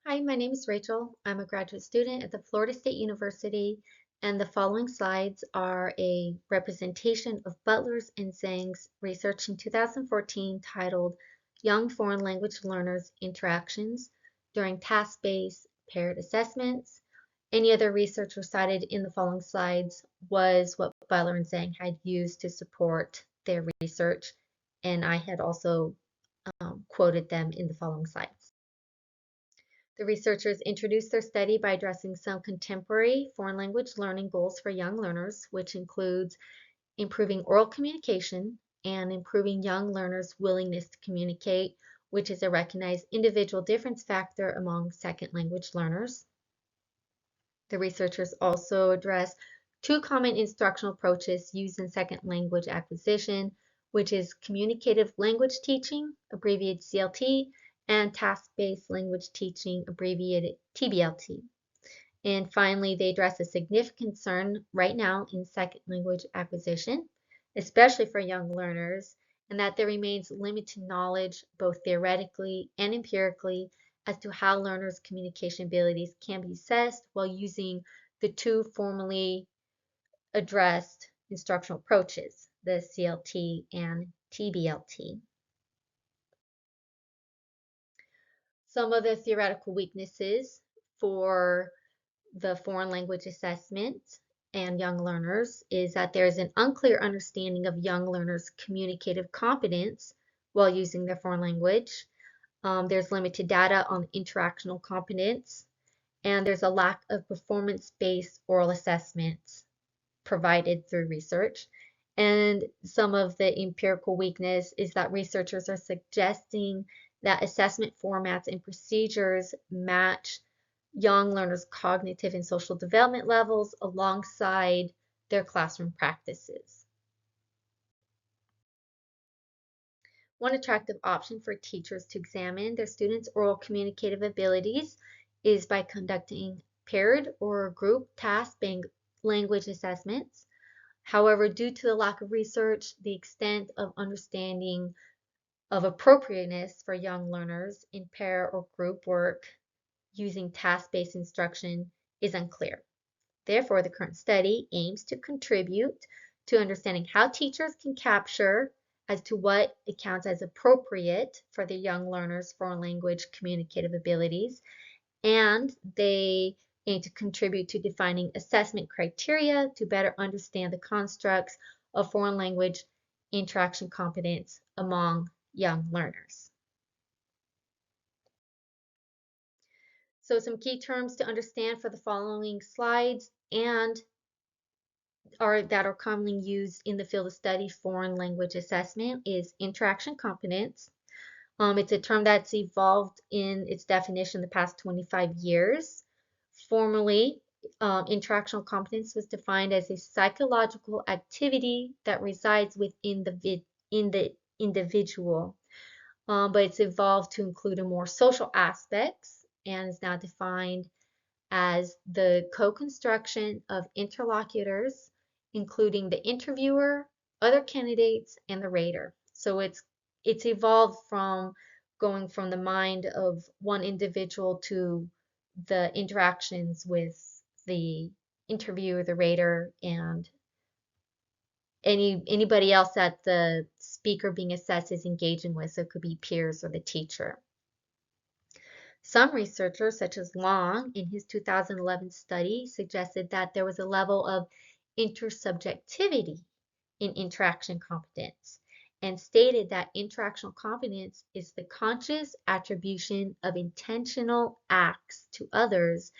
Hi, my name is Rachel. I'm a graduate student at the Florida State University, and the following slides are a representation of Butler's and Zeng's research in 2014 titled Young Foreign Language Learners Interactions During Task-Based Paired Assessments. Any other research recited in the following slides was what Butler and Zeng had used to support their research, and I had also quoted them in the following slides. The researchers introduced their study by addressing some contemporary foreign language learning goals for young learners, which includes improving oral communication and improving young learners' willingness to communicate, which is a recognized individual difference factor among second language learners. The researchers also addressed two common instructional approaches used in second language acquisition, which is communicative language teaching, abbreviated CLT, and task-based language teaching, abbreviated TBLT. And finally, they address a significant concern right now in second language acquisition, especially for young learners, and that there remains limited knowledge, both theoretically and empirically, as to how learners' communication abilities can be assessed while using the two formally addressed instructional approaches, the CLT and TBLT. Some of the theoretical weaknesses for the foreign language assessment and young learners is that there is an unclear understanding of young learners' communicative competence while using their foreign language. There's limited data on interactional competence, and there's a lack of performance-based oral assessments provided through research. And some of the empirical weakness is that researchers are suggesting that assessment formats and procedures match young learners' cognitive and social development levels alongside their classroom practices. One attractive option for teachers to examine their students' oral communicative abilities is by conducting paired or group task-based language assessments. However, due to the lack of research, the extent of understanding of appropriateness for young learners in pair or group work using task-based instruction is unclear. Therefore, the current study aims to contribute to understanding how teachers can capture as to what accounts as appropriate for the young learners' foreign language communicative abilities, and they aim to contribute to defining assessment criteria to better understand the constructs of foreign language interaction competence among young learners. So some key terms to understand for the following slides and that are commonly used in the field of study foreign language assessment is interaction competence. It's a term that's evolved in its definition the past 25 years. Formerly, interactional competence was defined as a psychological activity that resides within the individual, but it's evolved to include a more social aspects and is now defined as the co-construction of interlocutors, including the interviewer, other candidates, and the rater. So it's evolved from going from the mind of one individual to the interactions with the interviewer, the rater, and anybody else that the speaker being assessed is engaging with. So it could be peers or the teacher. Some researchers, such as Long, in his 2011 study, suggested that there was a level of intersubjectivity in interaction competence and stated that interactional competence is the conscious attribution of intentional acts to others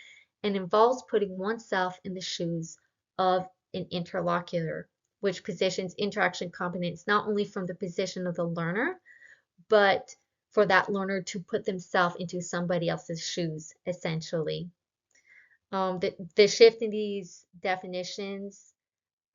and involves putting oneself in the shoes of an interlocutor, which positions interaction competence not only from the position of the learner, but for that learner to put themselves into somebody else's shoes, essentially. The shift in these definitions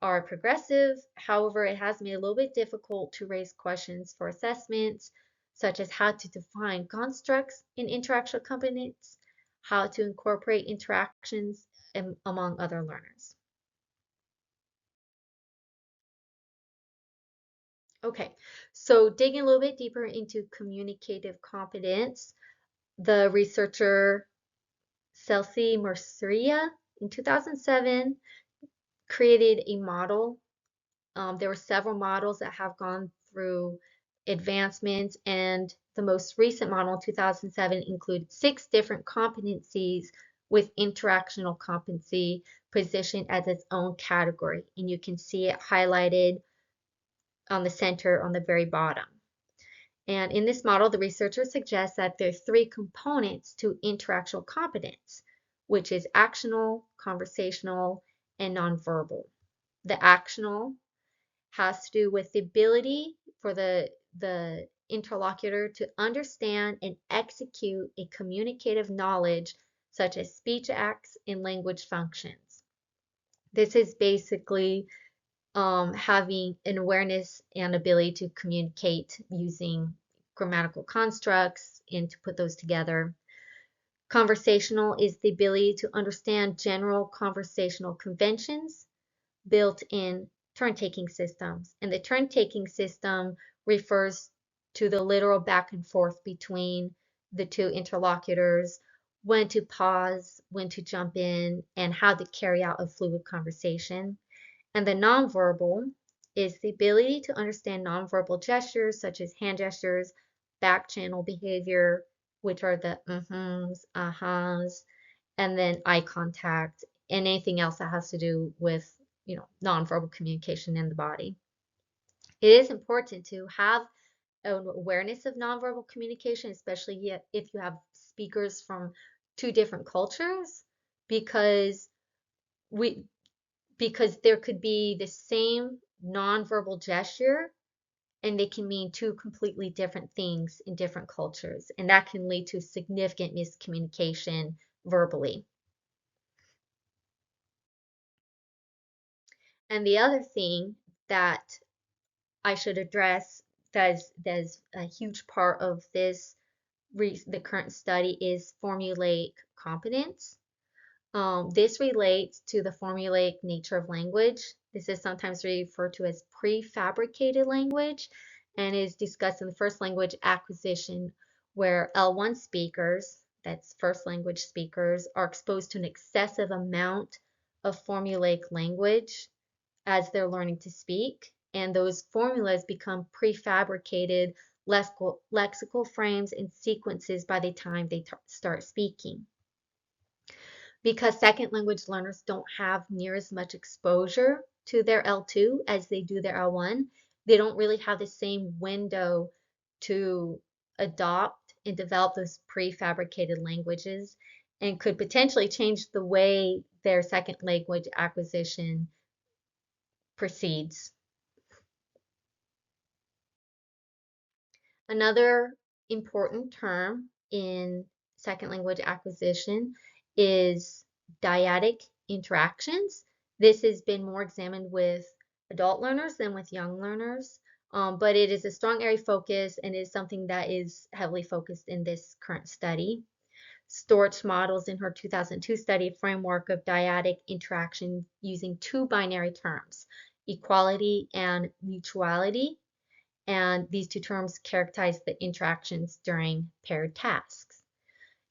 are progressive. However, it has made it a little bit difficult to raise questions for assessments, such as how to define constructs in interactional competence, how to incorporate interactions, among other learners. Okay, so digging a little bit deeper into communicative competence, the researcher Celsi Merceria in 2007 created a model. There were several models that have gone through advancements, and the most recent model in 2007 included 6 different competencies with interactional competency positioned as its own category. And you can see it highlighted on the center on the very bottom. And in this model, the researchers suggest that there are 3 components to interactional competence, which is actional, conversational, and nonverbal. The actional has to do with the ability for the interlocutor to understand and execute a communicative knowledge such as speech acts and language functions. This is basically having an awareness and ability to communicate using grammatical constructs and to put those together. Conversational is the ability to understand general conversational conventions built in turn-taking systems. And the turn-taking system refers to the literal back and forth between the 2 interlocutors, when to pause, when to jump in, and how to carry out a fluid conversation. And the nonverbal is the ability to understand nonverbal gestures such as hand gestures, back channel behavior, which are the mm-hms, ahas, and then eye contact, and anything else that has to do with, nonverbal communication in the body. It is important to have an awareness of nonverbal communication, especially if you have speakers from 2 different cultures, because we because there could be the same nonverbal gesture and they can mean 2 completely different things in different cultures, and that can lead to significant miscommunication verbally. And the other thing that I should address that's a huge part of the current study is formulaic competence. This relates to the formulaic nature of language. This is sometimes referred to as prefabricated language and is discussed in the first language acquisition, where L1 speakers, that's first language speakers, are exposed to an excessive amount of formulaic language as they're learning to speak, and those formulas become prefabricated lexical frames and sequences by the time they start speaking. Because second language learners don't have near as much exposure to their L2 as they do their L1, they don't really have the same window to adopt and develop those prefabricated languages, and could potentially change the way their second language acquisition proceeds. Another important term in second language acquisition is dyadic interactions. This has been more examined with adult learners than with young learners, but it is a strong area of focus and is something that is heavily focused in this current study. Storch models in her 2002 study a framework of dyadic interaction using 2 binary terms, equality and mutuality. And these 2 terms characterize the interactions during paired tasks.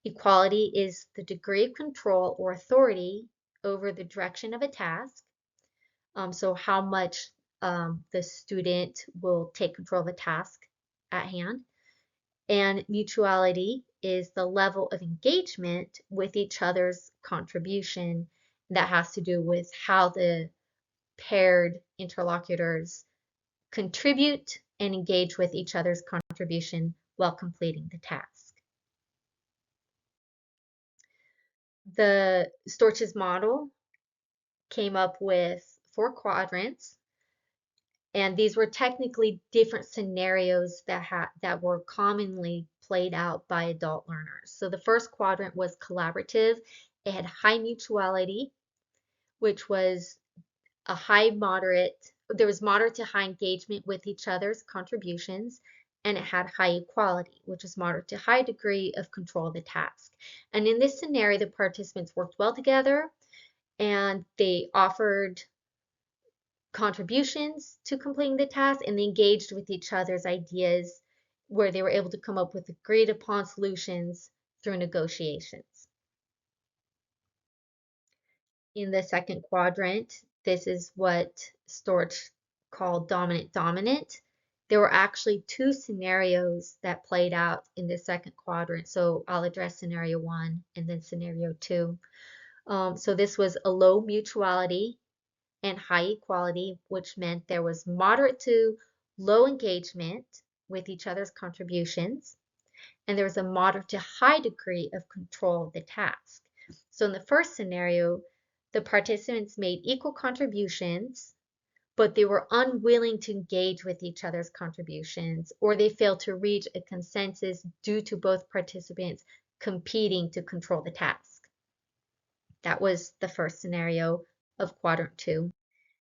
Equality is the degree of control or authority over the direction of a task. So how much the student will take control of a task at hand. And mutuality is the level of engagement with each other's contribution. That has to do with how the paired interlocutors contribute and engage with each other's contribution while completing the task. The Storch's model came up with 4 quadrants, and these were technically different scenarios that were commonly played out by adult learners. So the first quadrant was collaborative. It had high mutuality, which was there was moderate to high engagement with each other's contributions, and it had high equality, which is moderate to high degree of control of the task. And in this scenario, the participants worked well together and they offered contributions to completing the task, and they engaged with each other's ideas where they were able to come up with agreed upon solutions through negotiations. in the second quadrant, this is what Storch called dominant-dominant. There were actually two scenarios that played out in the second quadrant. So I'll address scenario 1 and then scenario 2. So this was a low mutuality and high equality, which meant there was moderate to low engagement with each other's contributions, and there was a moderate to high degree of control of the task. So in the first scenario, the participants made equal contributions, but they were unwilling to engage with each other's contributions, or they failed to reach a consensus due to both participants competing to control the task. That was the first scenario of quadrant 2.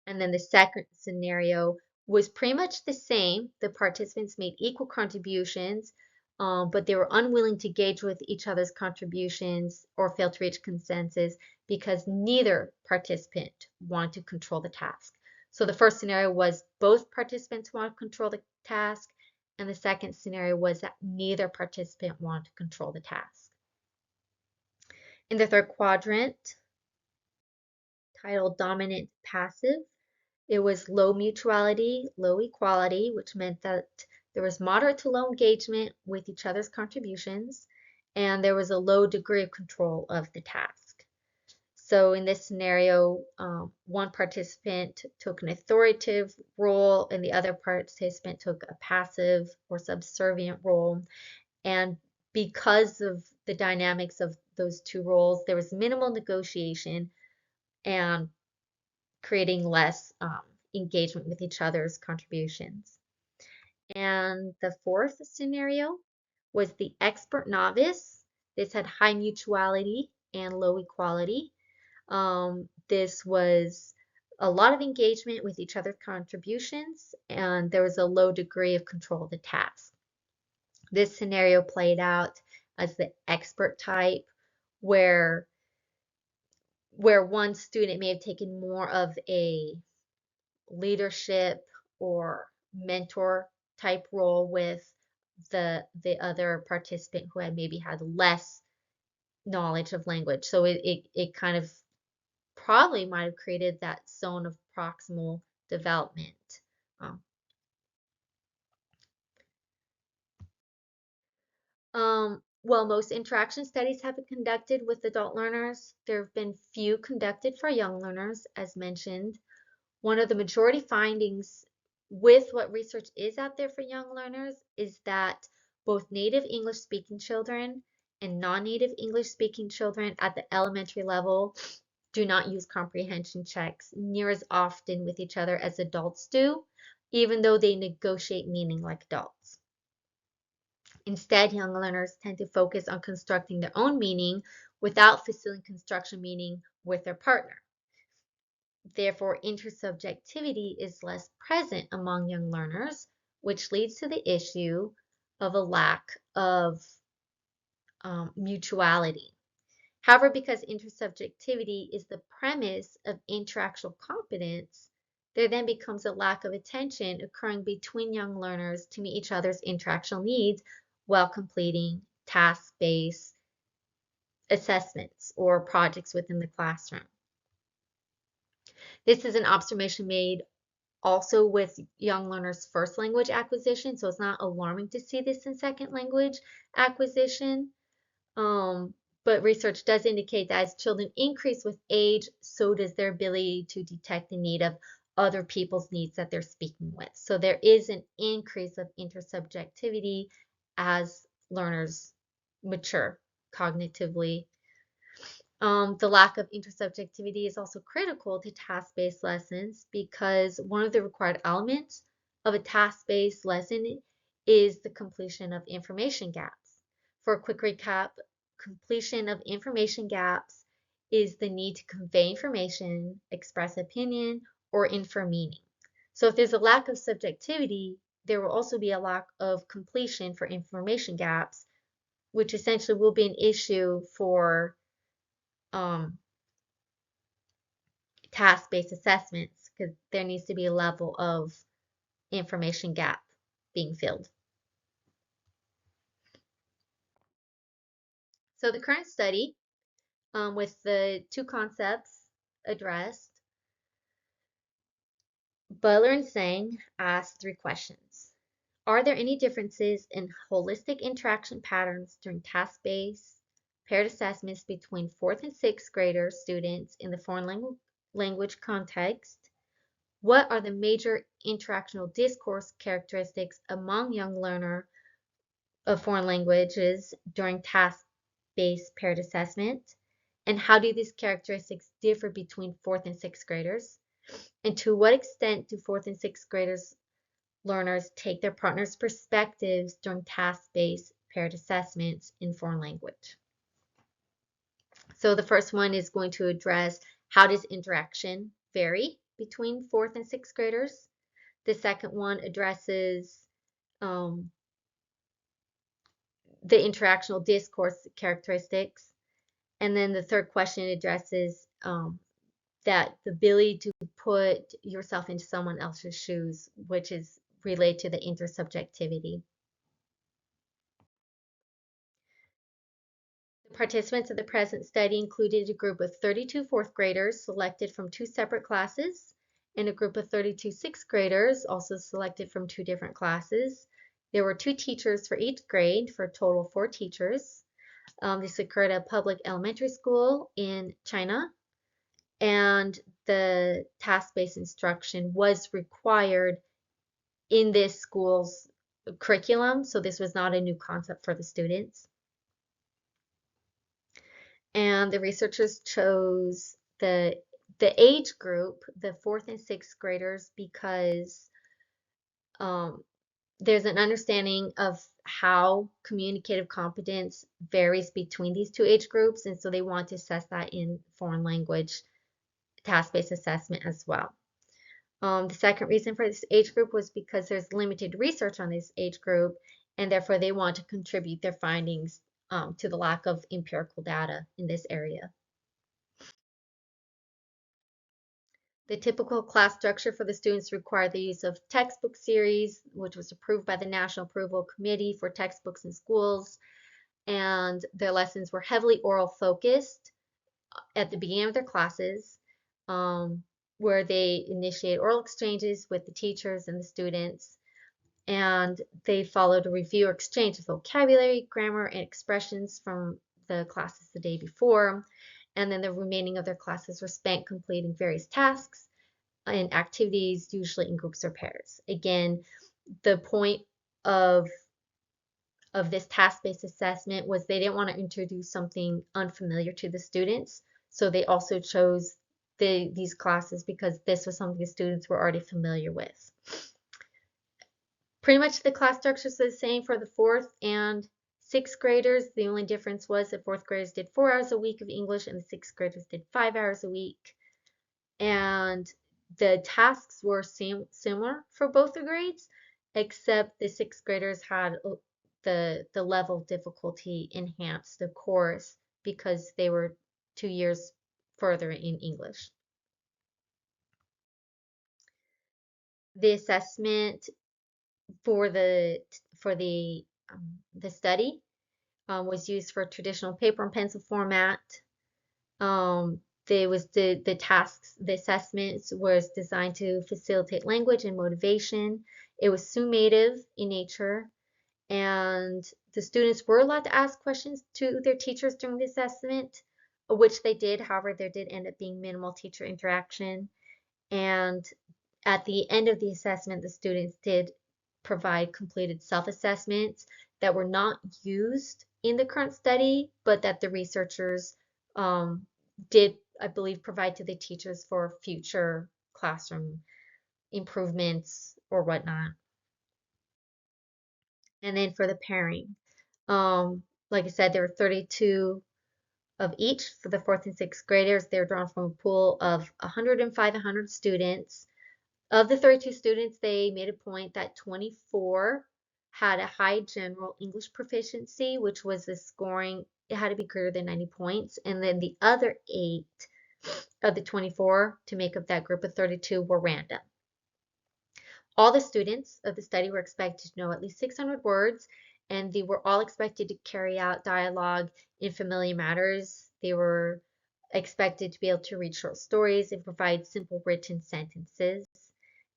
And then the second scenario was pretty much the same. The participants made equal contributions, but they were unwilling to engage with each other's contributions or failed to reach consensus because neither participant wanted to control the task. So the first scenario was both participants wanted to control the task, and the second scenario was that neither participant wanted to control the task. In the third quadrant, titled Dominant Passive, it was low mutuality, low equality, which meant that there was moderate to low engagement with each other's contributions, and there was a low degree of control of the task. So in this scenario, one participant took an authoritative role and the other participant took a passive or subservient role. And because of the dynamics of those two roles, there was minimal negotiation and creating less engagement with each other's contributions. And the fourth scenario was the expert novice. This had high mutuality and low equality. This was a lot of engagement with each other's contributions, and there was a low degree of control of the task. This scenario played out as the expert type, where one student may have taken more of a leadership or mentor type role with the other participant who had maybe had less knowledge of language. So it kind of probably might have created that zone of proximal development. Um, well, most interaction studies have been conducted with adult learners. There have been few conducted for young learners, as mentioned. One of the majority findings with what research is out there for young learners is that both native English speaking children and non-native English speaking children at the elementary level do not use comprehension checks near as often with each other as adults do, even though they negotiate meaning like adults. Instead, young learners tend to focus on constructing their own meaning without facilitating construction meaning with their partner. Therefore, intersubjectivity is less present among young learners, which leads to the issue of a lack of mutuality. However, because intersubjectivity is the premise of interactional competence, there then becomes a lack of attention occurring between young learners to meet each other's interactional needs while completing task-based assessments or projects within the classroom. This is an observation made also with young learners' first language acquisition, so it's not alarming to see this in second language acquisition. But research does indicate that as children increase with age, so does their ability to detect the need of other people's needs that they're speaking with. So there is an increase of intersubjectivity as learners mature cognitively. The lack of intersubjectivity is also critical to task-based lessons because one of the required elements of a task-based lesson is the completion of information gaps. For a quick recap, completion of information gaps is the need to convey information, express opinion, or infer meaning. So if there's a lack of subjectivity, there will also be a lack of completion for information gaps, which essentially will be an issue for task-based assessments because there needs to be a level of information gap being filled. So the current study with the two concepts addressed, Butler and Zeng asked 3 questions. Are there any differences in holistic interaction patterns during task-based paired assessments between 4th and 6th grader students in the foreign language context? What are the major interactional discourse characteristics among young learners of foreign languages during task-based paired assessment? And how do these characteristics differ between 4th and 6th graders? And to what extent do 4th and 6th graders learners take their partner's perspectives during task-based paired assessments in foreign language? So the first one is going to address how does interaction vary between 4th and 6th graders. The second one addresses the interactional discourse characteristics. And then the third question addresses that the ability to put yourself into someone else's shoes, which is related to the intersubjectivity. The participants of the present study included a group of 32 fourth graders selected from 2 separate classes and a group of 32 sixth graders also selected from 2 different classes. There were 2 teachers for each grade for a total of 4 teachers. This occurred at a public elementary school in China, and the task-based instruction was required in this school's curriculum, so this was not a new concept for the students. And the researchers chose the age group, the 4th and 6th graders, because there's an understanding of how communicative competence varies between these 2 age groups, and so they want to assess that in foreign language task-based assessment as well. The second reason for this age group was because there's limited research on this age group, and therefore they want to contribute their findings to the lack of empirical data in this area. The typical class structure for the students required the use of textbook series, which was approved by the National Approval Committee for Textbooks in Schools, and their lessons were heavily oral focused at the beginning of their classes, where they initiate oral exchanges with the teachers and the students, and they followed a review or exchange of vocabulary, grammar, and expressions from the classes the day before. And then the remaining of their classes were spent completing various tasks and activities, usually in groups or pairs. Again, the point of this task-based assessment was they didn't want to introduce something unfamiliar to the students, so they also chose these classes because this was something the students were already familiar with. Pretty much the class structure is the same for the 4th and 6th graders. The only difference was that 4th graders did 4 hours a week of English and the 6th graders did 5 hours a week. And the tasks were similar for both the grades, except the 6th graders had the level of difficulty enhanced, the course, because they were 2 years further in English. The assessment for the study was used for traditional paper and pencil format. There was the tasks, the assessments was designed to facilitate language and motivation. It was summative in nature, and the students were allowed to ask questions to their teachers during the assessment, which they did. However, there did end up being minimal teacher interaction. And at the end of the assessment, the students did provide completed self-assessments that were not used in the current study, but that the researchers did, I believe, provide to the teachers for future classroom improvements or whatnot. And then for the pairing, like I said, there were 32 of each for the 4th and 6th graders. They were drawn from a pool of 100 students. Of the 32 students, they made a point that 24 had a high general English proficiency, which was the scoring, it had to be greater than 90 points. And then the other 8 of the 24 to make up that group of 32 were random. All the students of the study were expected to know at least 600 words, and they were all expected to carry out dialogue in familiar matters. They were expected to be able to read short stories and provide simple written sentences.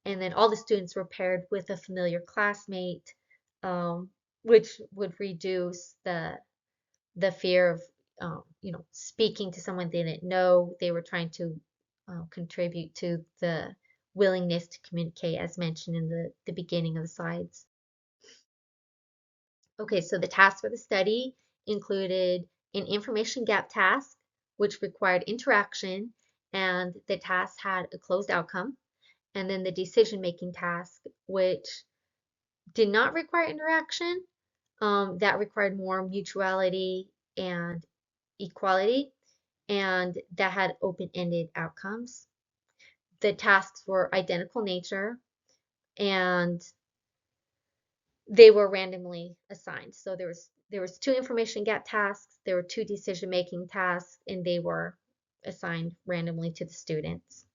And then all the students were paired with a familiar classmate, um, which would reduce the fear of speaking to someone they didn't know. They were trying to contribute to the willingness to communicate, as mentioned in the beginning of the slides. Okay, so the tasks for the study included an information gap task, which required interaction, and the task had a closed outcome. And then the decision-making task, which did not require interaction, that required more mutuality and equality, and that had open-ended outcomes. The tasks were identical nature, and they were randomly assigned. So there was two information gap tasks, there were two decision-making tasks, and they were assigned randomly to the students.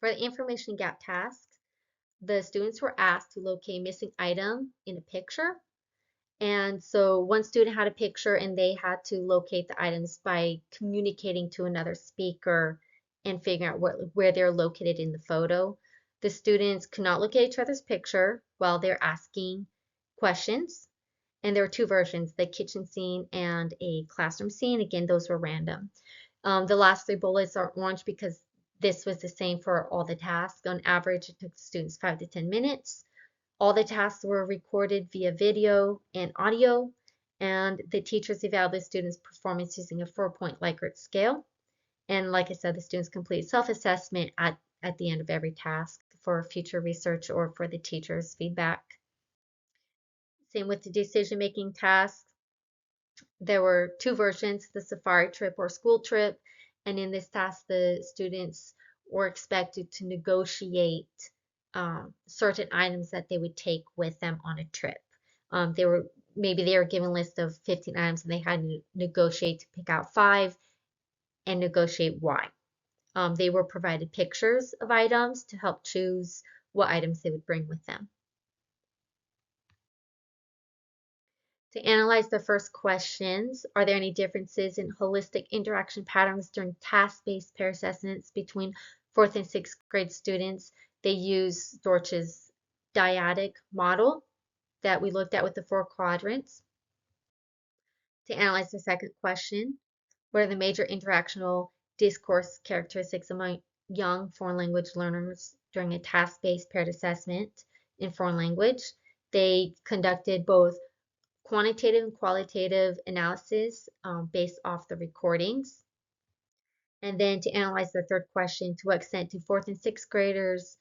For the information gap tasks, the students were asked to locate a missing item in a picture. And so one student had a picture and they had to locate the items by communicating to another speaker and figuring out where they're located in the photo. The students could not locate each other's picture while they're asking questions. And there were two versions, the kitchen scene and a classroom scene. Again, those were random. The last three bullets are orange because this was the same for all the tasks. On average, it took the students 5 to 10 minutes. All the tasks were recorded via video and audio, and the teachers evaluated the students' performance using a 4-point Likert scale. And like I said, the students complete self-assessment at the end of every task for future research or for the teacher's feedback. Same with the decision-making tasks. There were two versions, the safari trip or school trip, and in this task, the students were expected to negotiate certain items that they would take with them on a trip. Maybe they were given a list of 15 items and they had to negotiate to pick out 5 and negotiate why. They were provided pictures of items to help choose what items they would bring with them. To analyze the first questions, are there any differences in holistic interaction patterns during task-based peer assessments between 4th and 6th grade students? They use Dortch's dyadic model that we looked at with the 4 quadrants. To analyze the second question, what are the major interactional discourse characteristics among young foreign language learners during a task-based paired assessment in foreign language? They conducted both quantitative and qualitative analysis based off the recordings. And then to analyze the third question, to what extent do 4th and 6th graders,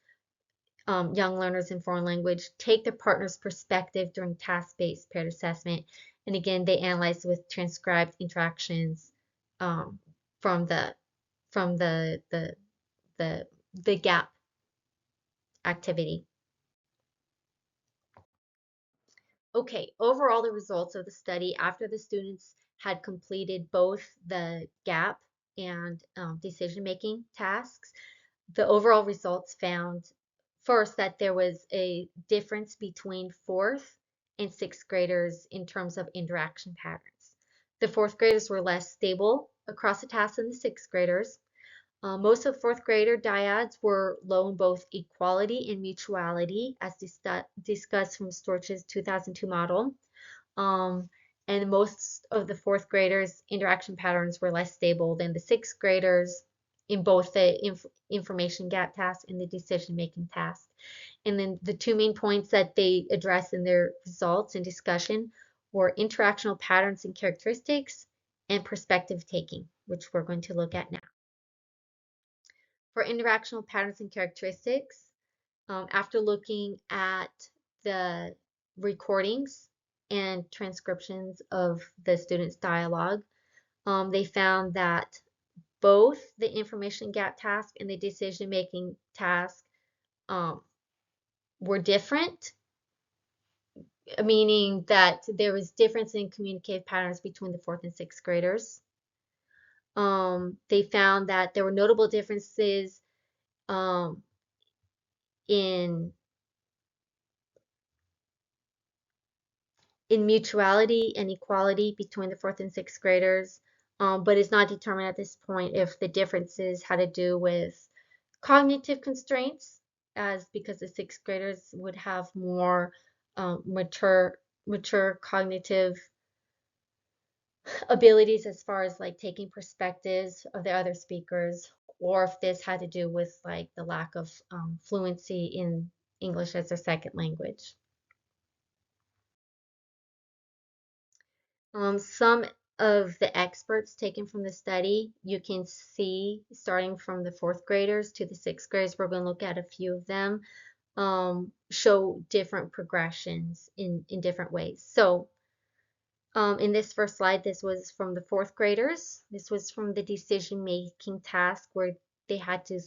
young learners in foreign language, take their partner's perspective during task-based paired assessment? And again, they analyzed with transcribed interactions from the gap activity. Okay, overall the results of the study after the students had completed both the gap and decision-making tasks, the overall results found first that there was a difference between 4th and 6th graders in terms of interaction patterns. The 4th graders were less stable across the tasks than the 6th graders. Most of 4th grader dyads were low in both equality and mutuality, as discussed from Storch's 2002 model. And most of the 4th graders' interaction patterns were less stable than the 6th graders in both the information gap task and the decision-making task. And then the two main points that they addressed in their results and discussion were interactional patterns and characteristics and perspective taking, which we're going to look at now. For interactional patterns and characteristics, after looking at the recordings and transcriptions of the students' dialogue, they found that both the information gap task and the decision-making task were different, meaning that there was difference in communicative patterns between the 4th and 6th graders. They found that there were notable differences in mutuality and equality between the 4th and 6th graders. but it's not determined at this point if the differences had to do with cognitive constraints, as because the sixth graders would have more mature cognitive abilities as far as like taking perspectives of the other speakers, or if this had to do with like the lack of fluency in English as their second language. Some of the experts taken from the study, you can see starting from the fourth graders to the sixth graders, we're going to look at a few of them, show different progressions in different ways. So in this first slide, this was from the fourth graders. This was from the decision-making task where they had to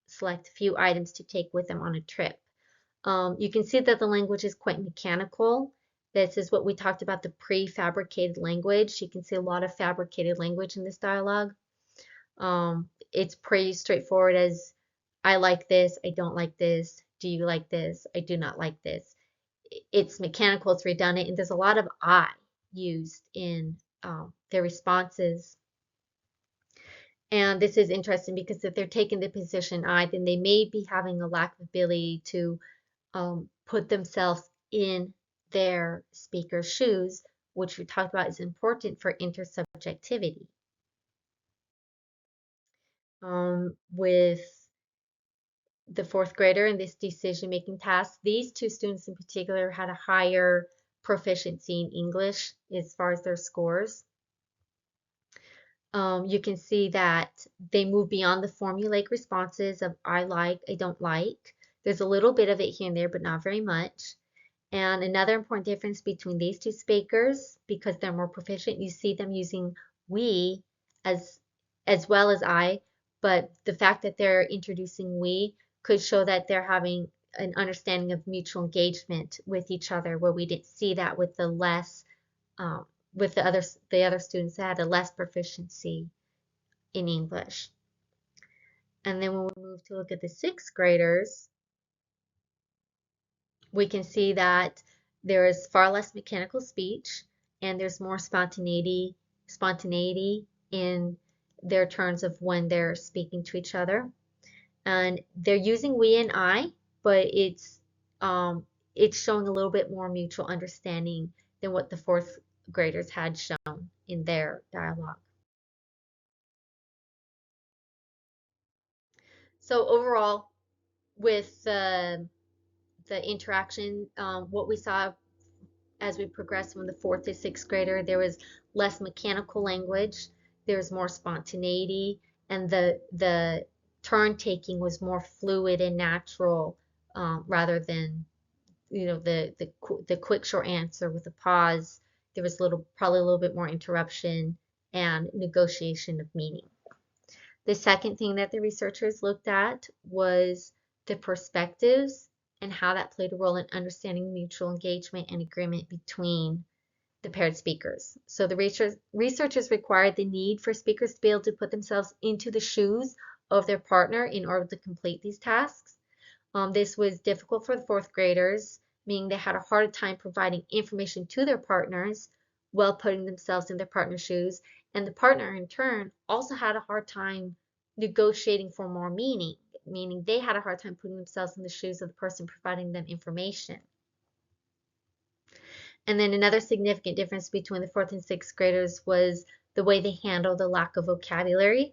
select a few items to take with them on a trip. You can see that the language is quite mechanical. This is what we talked about, the prefabricated language. You can see a lot of fabricated language in this dialogue. It's pretty straightforward as, I like this, I don't like this, do you like this, I do not like this. It's mechanical, it's redundant, and there's a lot of I used in their responses. And this is interesting because if they're taking the position I, then they may be having a lack of ability to put themselves in their speaker's shoes, which we talked about is important for intersubjectivity. With the fourth grader in this decision-making task, these two students in particular had a higher proficiency in English as far as their scores. You can see that they move beyond the formulaic responses of I like, I don't like. There's a little bit of it here and there, but not very much. And another important difference between these two speakers, because they're more proficient, you see them using we as well as I, but the fact that they're introducing we could show that they're having an understanding of mutual engagement with each other, where we didn't see that with the less with the other students that had a less proficiency in English. And then when we move to look at the sixth graders, we can see that there is far less mechanical speech and there's more spontaneity in their turns of when they're speaking to each other. And they're using we and I, but it's showing a little bit more mutual understanding than what the fourth graders had shown in their dialogue. So overall, with the interaction, what we saw as we progressed from the fourth to sixth grader, there was less mechanical language, there was more spontaneity, and the turn taking was more fluid and natural, rather than the quick short answer with a pause. There was probably a little bit more interruption and negotiation of meaning. The second thing that the researchers looked at was the perspectives and how that played a role in understanding mutual engagement and agreement between the paired speakers. So the researchers required the need for speakers to be able to put themselves into the shoes of their partner in order to complete these tasks. This was difficult for the fourth graders, meaning they had a hard time providing information to their partners while putting themselves in their partner's shoes. And the partner, in turn, also had a hard time negotiating for more meaning, meaning they had a hard time putting themselves in the shoes of the person providing them information. And then another significant difference between the fourth and sixth graders was the way they handled the lack of vocabulary.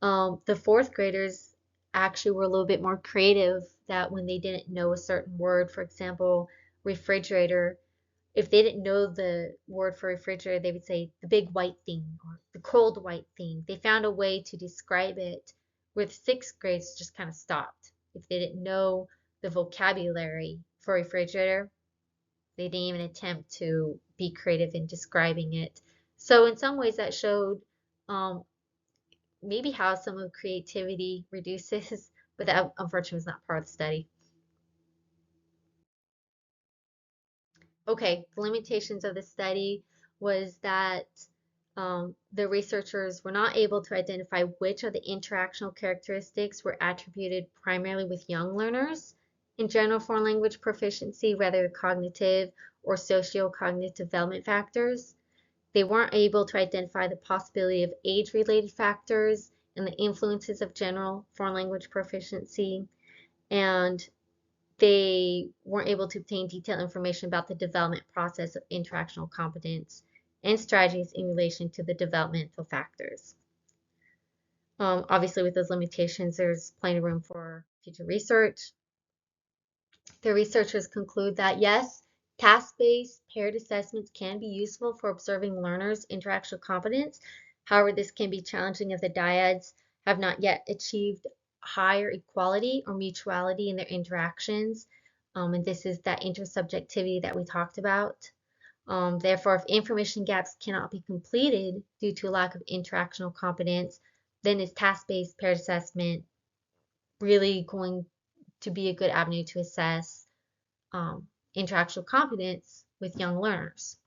The fourth graders actually were a little bit more creative, that when they didn't know a certain word, for example, refrigerator, if they didn't know the word for refrigerator, they would say the big white thing or the cold white thing. They found a way to describe it, where the sixth grades just kind of stopped. If they didn't know the vocabulary for refrigerator, they didn't even attempt to be creative in describing it. So in some ways that showed maybe how some of creativity reduces, but that unfortunately was not part of the study. Okay, the limitations of the study was that the researchers were not able to identify which of the interactional characteristics were attributed primarily with young learners in general foreign language proficiency, rather cognitive or socio-cognitive development factors. They weren't able to identify the possibility of age-related factors and the influences of general foreign language proficiency, and they weren't able to obtain detailed information about the development process of interactional competence and strategies in relation to the developmental factors. Obviously, with those limitations, there's plenty of room for future research. The researchers conclude that yes, task-based paired assessments can be useful for observing learners' interactional competence. However, this can be challenging if the dyads have not yet achieved higher equality or mutuality in their interactions. And this is that intersubjectivity that we talked about. Therefore, if information gaps cannot be completed due to a lack of interactional competence, then is task-based paired assessment really going to be a good avenue to assess interactional competence with young learners?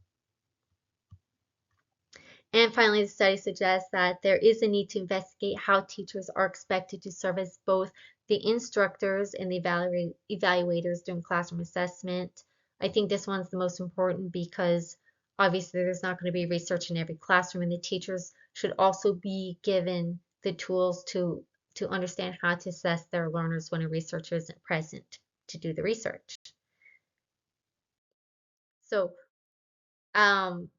And finally, the study suggests that there is a need to investigate how teachers are expected to serve as both the instructors and the evaluators during classroom assessment. I think this one's the most important because obviously there's not going to be research in every classroom, and the teachers should also be given the tools to understand how to assess their learners when a researcher isn't present to do the research. So in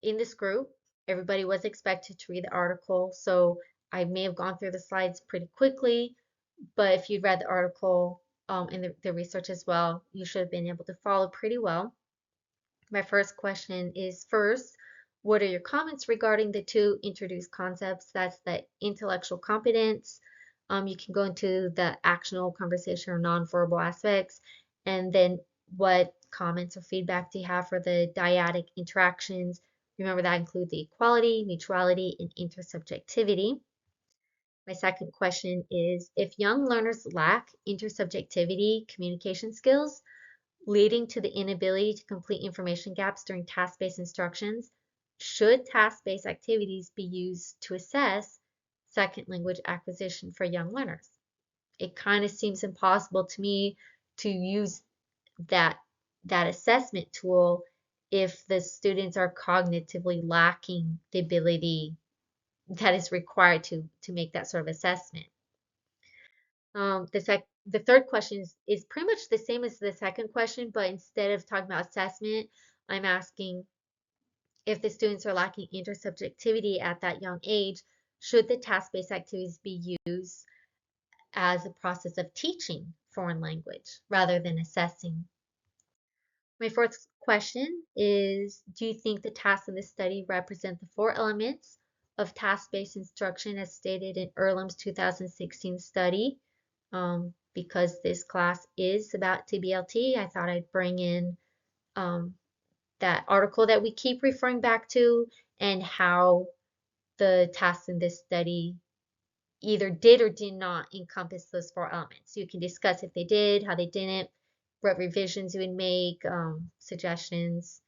this group, everybody was expected to read the article, so I may have gone through the slides pretty quickly, but if you'd read the article and the research as well, you should have been able to follow pretty well. My first question is first, what are your comments regarding the two introduced concepts? That's the intellectual competence. You can go into the actional, conversation, or nonverbal aspects, and then what comments or feedback do you have for the dyadic interactions? Remember that include the equality, mutuality, and intersubjectivity. My second question is, if young learners lack intersubjectivity communication skills, leading to the inability to complete information gaps during task-based instructions, should task-based activities be used to assess second language acquisition for young learners? It kind of seems impossible to me to use that assessment tool if the students are cognitively lacking the ability that is required to make that sort of assessment. The third question is pretty much the same as the second question, but instead of talking about assessment, I'm asking if the students are lacking intersubjectivity at that young age, should the task-based activities be used as a process of teaching foreign language rather than assessing? My fourth question is, do you think the tasks in this study represent the four elements of task-based instruction as stated in Earlham's 2016 study? Because this class is about TBLT, I thought I'd bring in that article that we keep referring back to and how the tasks in this study either did or did not encompass those four elements. You can discuss if they did, how they didn't, what revisions you would make, suggestions.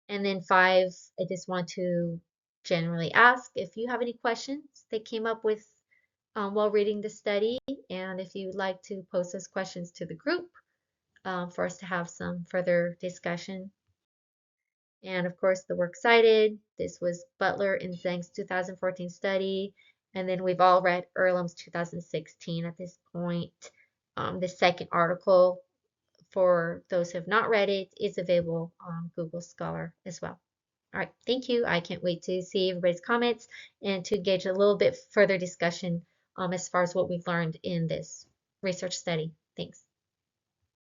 And then 5, I just want to generally ask if you have any questions that came up with while reading the study, and if you'd like to post those questions to the group for us to have some further discussion. And of course, the works cited, this was Butler and Zeng's 2014 study, and then we've all read Earlham's 2016 at this point. The second article, for those who have not read it, is available on Google Scholar as well. All right, thank you. I can't wait to see everybody's comments and to engage a little bit further discussion as far as what we've learned in this research study. Thanks.